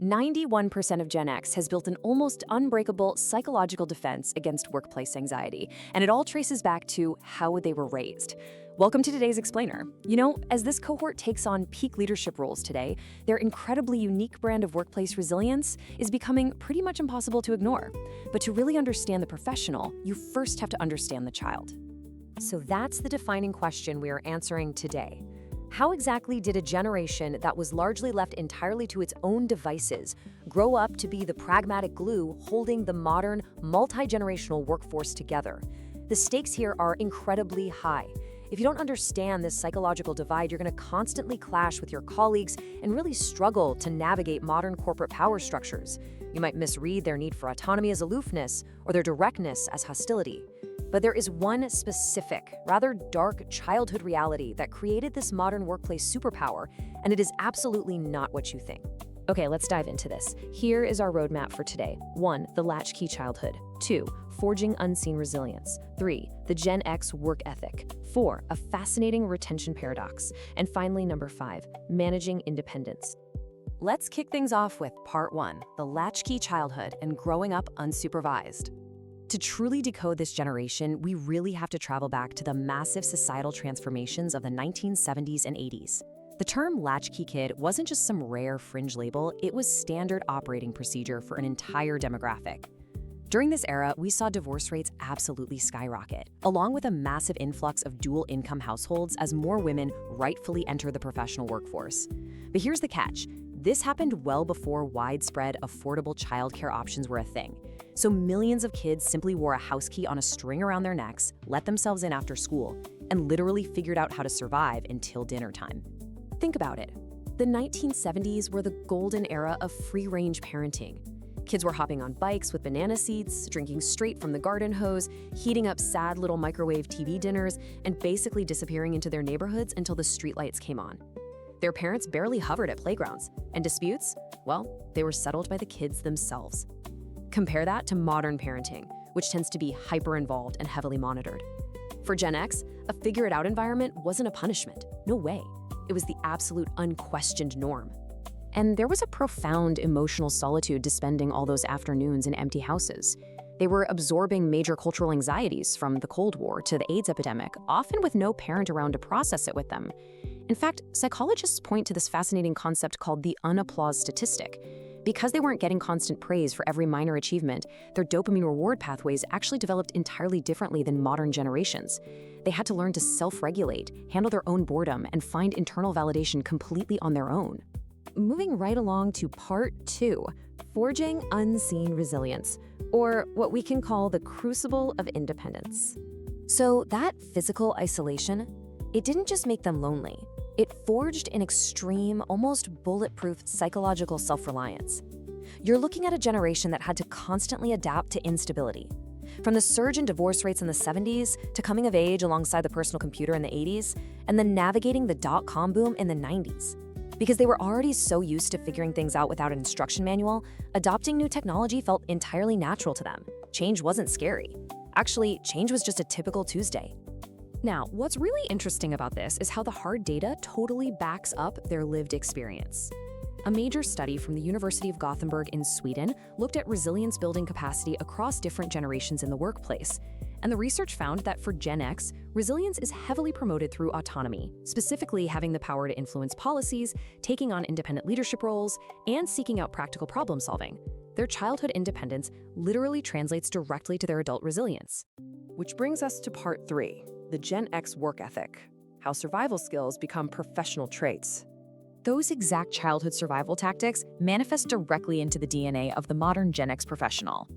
91% of Gen X has built an almost unbreakable psychological defense against workplace anxiety, and it all traces back to how they were raised. Welcome to today's Explainer. You know, as this cohort takes on peak leadership roles today, their incredibly unique brand of workplace resilience is becoming pretty much impossible to ignore. But to really understand the professional, you first have to understand the child. So that's the defining question we are answering today. How exactly did a generation that was largely left entirely to its own devices grow up to be the pragmatic glue holding the modern, multi-generational workforce together? The stakes here are incredibly high. If you don't understand this psychological divide, you're going to constantly clash with your colleagues and really struggle to navigate modern corporate power structures. You might misread their need for autonomy as aloofness or their directness as hostility. But there is one specific, rather dark childhood reality that created this modern workplace superpower, and it is absolutely not what you think. Okay, let's dive into this. Here is our roadmap for today. 1. The latchkey childhood. 2. Forging unseen resilience. 3. The Gen X work ethic. 4. A fascinating retention paradox. And finally, number 5. Managing independence. Let's kick things off with part 1, the latchkey childhood and growing up unsupervised. To truly decode this generation, we really have to travel back to the massive societal transformations of the 1970s and 80s. The term latchkey kid wasn't just some rare fringe label, it was standard operating procedure for an entire demographic. During this era, we saw divorce rates absolutely skyrocket, along with a massive influx of dual-income households as more women rightfully enter the professional workforce. But here's the catch. This happened well before widespread, affordable childcare options were a thing. So millions of kids simply wore a house key on a string around their necks, let themselves in after school, and literally figured out how to survive until dinner time. Think about it. The 1970s were the golden era of free-range parenting. Kids were hopping on bikes with banana seats, drinking straight from the garden hose, heating up sad little microwave TV dinners, and basically disappearing into their neighborhoods until the streetlights came on. Their parents barely hovered at playgrounds, and disputes, well, they were settled by the kids themselves. Compare that to modern parenting, which tends to be hyper-involved and heavily monitored. For Gen X, a figure-it-out environment wasn't a punishment. No way. It was the absolute unquestioned norm. And there was a profound emotional solitude to spending all those afternoons in empty houses. They were absorbing major cultural anxieties from the Cold War to the AIDS epidemic, often with no parent around to process it with them. In fact, psychologists point to this fascinating concept called the unapplaused statistic. Because they weren't getting constant praise for every minor achievement, their dopamine reward pathways actually developed entirely differently than modern generations. They had to learn to self-regulate, handle their own boredom, and find internal validation completely on their own. Moving right along to part 2, forging unseen resilience, or what we can call the crucible of independence. So that physical isolation, it didn't just make them lonely. It forged an extreme, almost bulletproof psychological self-reliance. You're looking at a generation that had to constantly adapt to instability. From the surge in divorce rates in the 70s to coming of age alongside the personal computer in the 80s, and then navigating the dot-com boom in the 90s. Because they were already so used to figuring things out without an instruction manual, adopting new technology felt entirely natural to them. Change wasn't scary. Actually, change was just a typical Tuesday. Now, what's really interesting about this is how the hard data totally backs up their lived experience. A major study from the University of Gothenburg in Sweden looked at resilience building capacity across different generations in the workplace. And the research found that for Gen X, resilience is heavily promoted through autonomy, specifically having the power to influence policies, taking on independent leadership roles, and seeking out practical problem solving. Their childhood independence literally translates directly to their adult resilience. Which brings us to part 3. The Gen X work ethic, how survival skills become professional traits. Those exact childhood survival tactics manifest directly into the DNA of the modern Gen X professional.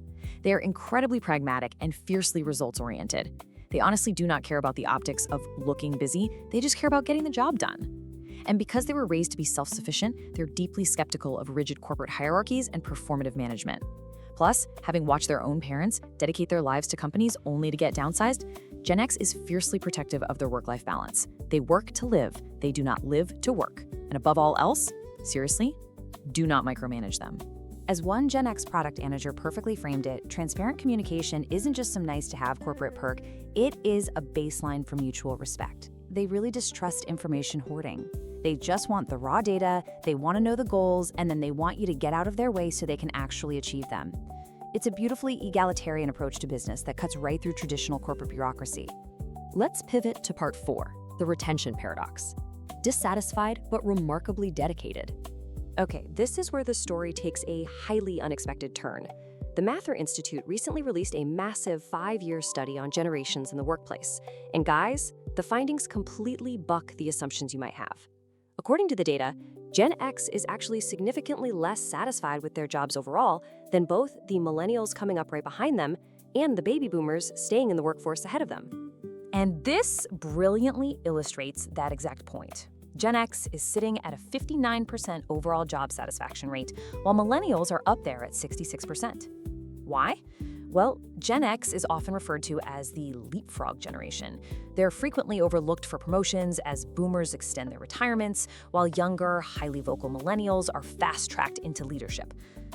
They are incredibly pragmatic and fiercely results-oriented. They honestly do not care about the optics of looking busy, they just care about getting the job done. And because they were raised to be self-sufficient, they're deeply skeptical of rigid corporate hierarchies and performative management. Plus, having watched their own parents dedicate their lives to companies only to get downsized, Gen X is fiercely protective of their work-life balance. They work to live, they do not live to work. And above all else, seriously, do not micromanage them. As one Gen X product manager perfectly framed it, transparent communication isn't just some nice-to-have corporate perk, it is a baseline for mutual respect. They really distrust information hoarding. They just want the raw data, they want to know the goals, and then they want you to get out of their way so they can actually achieve them. It's a beautifully egalitarian approach to business that cuts right through traditional corporate bureaucracy. Let's pivot to part 4, the retention paradox. Dissatisfied but remarkably dedicated. Okay, this is where the story takes a highly unexpected turn. The Mather Institute recently released a massive 5-year study on generations in the workplace. And guys, the findings completely buck the assumptions you might have. According to the data, Gen X is actually significantly less satisfied with their jobs overall than both the millennials coming up right behind them and the baby boomers staying in the workforce ahead of them. And this brilliantly illustrates that exact point. Gen X is sitting at a 59% overall job satisfaction rate, while millennials are up there at 66%. Why? Well, Gen X is often referred to as the leapfrog generation. They're frequently overlooked for promotions as boomers extend their retirements, while younger, highly vocal millennials are fast-tracked into leadership.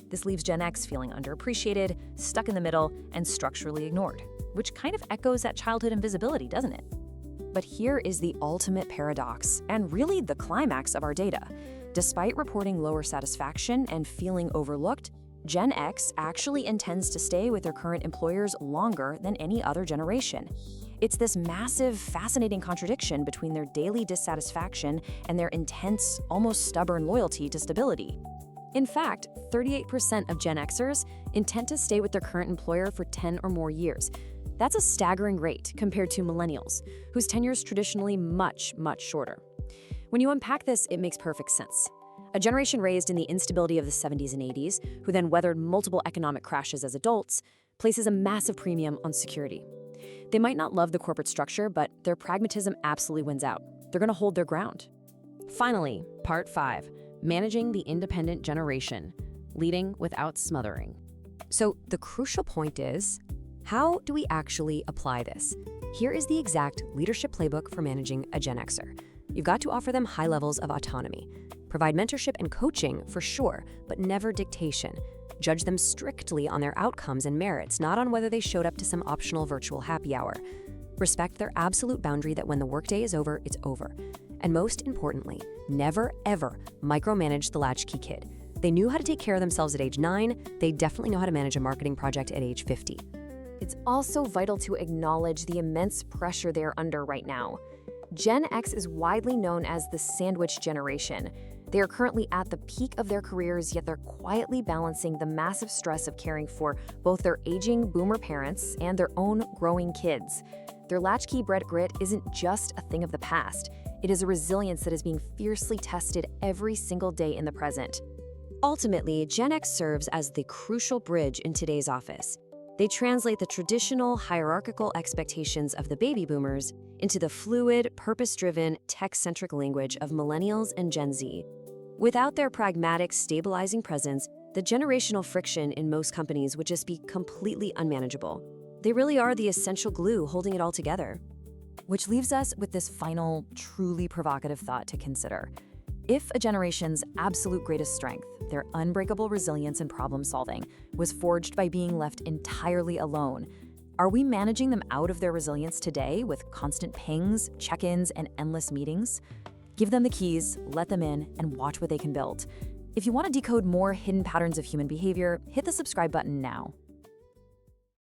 This leaves Gen X feeling underappreciated, stuck in the middle, and structurally ignored, which kind of echoes that childhood invisibility, doesn't it? But here is the ultimate paradox, and really the climax of our data. Despite reporting lower satisfaction and feeling overlooked, Gen X actually intends to stay with their current employers longer than any other generation. It's this massive, fascinating contradiction between their daily dissatisfaction and their intense, almost stubborn loyalty to stability. In fact, 38% of Gen Xers intend to stay with their current employer for 10 or more years. That's a staggering rate compared to millennials, whose tenure is traditionally much, much shorter. When you unpack this, it makes perfect sense. A generation raised in the instability of the 70s and 80s, who then weathered multiple economic crashes as adults, places a massive premium on security. They might not love the corporate structure, but their pragmatism absolutely wins out. They're going to hold their ground. Finally, part 5, managing the independent generation, leading without smothering. So the crucial point is, how do we actually apply this? Here is the exact leadership playbook for managing a Gen Xer. You've got to offer them high levels of autonomy. Provide mentorship and coaching, for sure, but never dictation. Judge them strictly on their outcomes and merits, not on whether they showed up to some optional virtual happy hour. Respect their absolute boundary that when the workday is over, it's over. And most importantly, never, ever micromanage the latchkey kid. They knew how to take care of themselves at age 9, they definitely know how to manage a marketing project at age 50. It's also vital to acknowledge the immense pressure they're under right now. Gen X is widely known as the sandwich generation. They are currently at the peak of their careers, yet they're quietly balancing the massive stress of caring for both their aging boomer parents and their own growing kids. Their latchkey-bred grit isn't just a thing of the past. It is a resilience that is being fiercely tested every single day in the present. Ultimately, Gen X serves as the crucial bridge in today's office. They translate the traditional hierarchical expectations of the baby boomers into the fluid, purpose-driven, tech-centric language of millennials and Gen Z. Without their pragmatic, stabilizing presence, the generational friction in most companies would just be completely unmanageable. They really are the essential glue holding it all together. Which leaves us with this final, truly provocative thought to consider. If a generation's absolute greatest strength, their unbreakable resilience and problem solving, was forged by being left entirely alone, are we managing them out of their resilience today with constant pings, check-ins, and endless meetings? Give them the keys, let them in, and watch what they can build. If you want to decode more hidden patterns of human behavior, hit the subscribe button now.